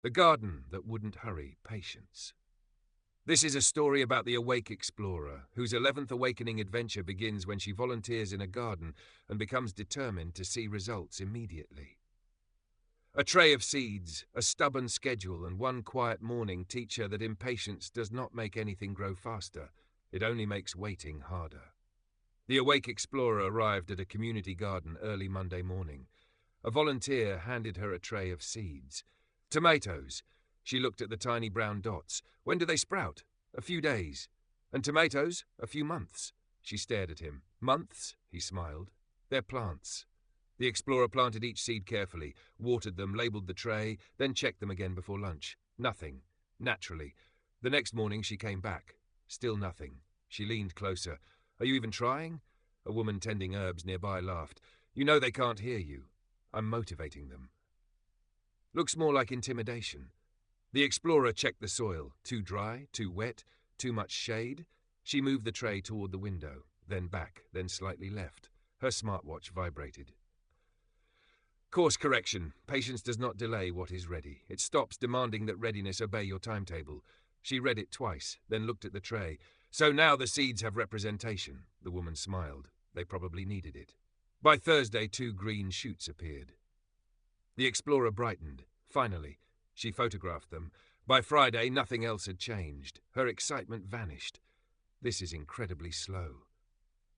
The garden that wouldn't hurry patience. This is a story about the awake explorer, whose 11th awakening adventure begins when she volunteers in a garden and becomes determined to see results immediately. A tray of seeds, a stubborn schedule, and one quiet morning teach her that impatience does not make anything grow faster, it only makes waiting harder. The awake explorer arrived at a community garden early Monday morning. A volunteer handed her a tray of seeds. Tomatoes. She looked at the tiny brown dots. When do they sprout? A few days. And tomatoes? A few months. She stared at him. Months? He smiled. They're plants. The explorer planted each seed carefully, watered them, labelled the tray, then checked them again before lunch. Nothing. Naturally. The next morning she came back. Still nothing. She leaned closer. Are you even trying? A woman tending herbs nearby laughed. You know they can't hear you. I'm motivating them. Looks more like intimidation. The explorer checked the soil. Too dry, too wet, too much shade. She moved the tray toward the window, then back, then slightly left. Her smartwatch vibrated. Course correction. Patience does not delay what is ready. It stops demanding that readiness obey your timetable. She read it twice, then looked at the tray. So now the seeds have representation. The woman smiled. They probably needed it. By Thursday, 2 green shoots appeared. The explorer brightened. Finally, she photographed them. By Friday, nothing else had changed. Her excitement vanished. This is incredibly slow.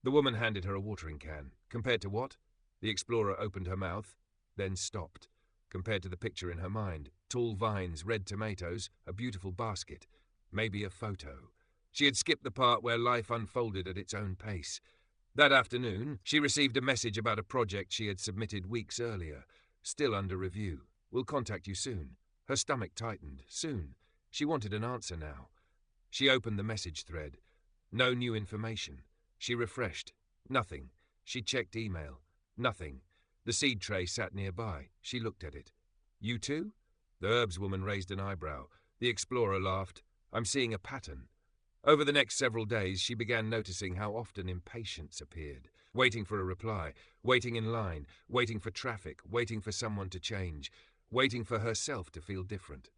The woman handed her a watering can. Compared to what? The explorer opened her mouth, then stopped. Compared to the picture in her mind, tall vines, red tomatoes, a beautiful basket, maybe a photo. She had skipped the part where life unfolded at its own pace. That afternoon, she received a message about a project she had submitted weeks earlier. Still under review. We'll contact you soon. Her stomach tightened. Soon. She wanted an answer now. She opened the message thread. No new information. She refreshed. Nothing. She checked email. Nothing. The seed tray sat nearby. She looked at it. You too? The herbs woman raised an eyebrow. The explorer laughed. I'm seeing a pattern. Over the next several days, she began noticing how often impatience appeared. Waiting for a reply, waiting in line, waiting for traffic, waiting for someone to change, waiting for herself to feel different.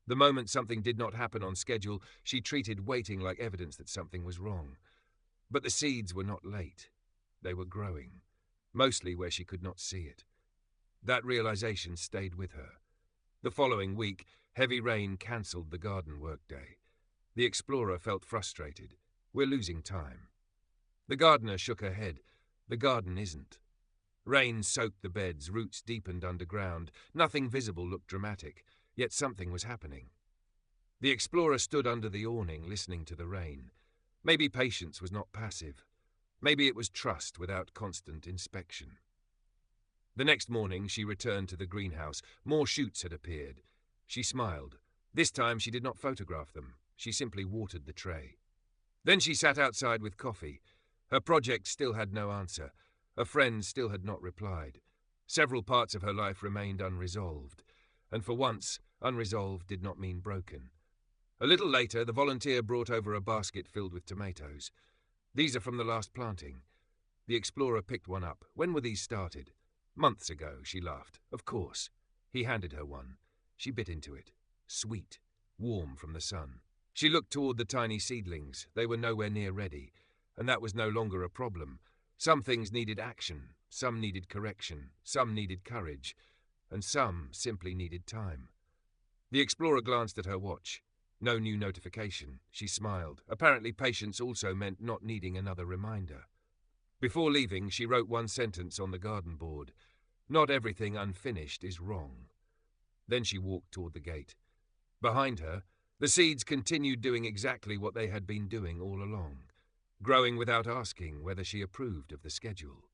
The moment something did not happen on schedule, she treated waiting like evidence that something was wrong. But the seeds were not late. They were growing, mostly where she could not see it. That realization stayed with her. The following week, heavy rain cancelled the garden workday. The explorer felt frustrated. We're losing time. The gardener shook her head. The garden isn't. Rain soaked the beds, roots deepened underground. Nothing visible looked dramatic, yet something was happening. The explorer stood under the awning, listening to the rain. Maybe patience was not passive. Maybe it was trust without constant inspection. The next morning, she returned to the greenhouse. More shoots had appeared. She smiled. This time she did not photograph them. She simply watered the tray. Then she sat outside with coffee. Her project still had no answer. A friend still had not replied. Several parts of her life remained unresolved. And for once, unresolved did not mean broken. A little later, the volunteer brought over a basket filled with tomatoes. These are from the last planting. The explorer picked one up. When were these started? Months ago, she laughed. Of course. He handed her one. She bit into it. Sweet. Warm from the sun. She looked toward the tiny seedlings. They were nowhere near ready. And that was no longer a problem. Some things needed action. Some needed correction. Some needed courage. And some simply needed time. The explorer glanced at her watch. No new notification. She smiled. Apparently patience also meant not needing another reminder. Before leaving, she wrote one sentence on the garden board. Not everything unfinished is wrong. Then she walked toward the gate. Behind her, the seeds continued doing exactly what they had been doing all along, growing without asking whether she approved of the schedule.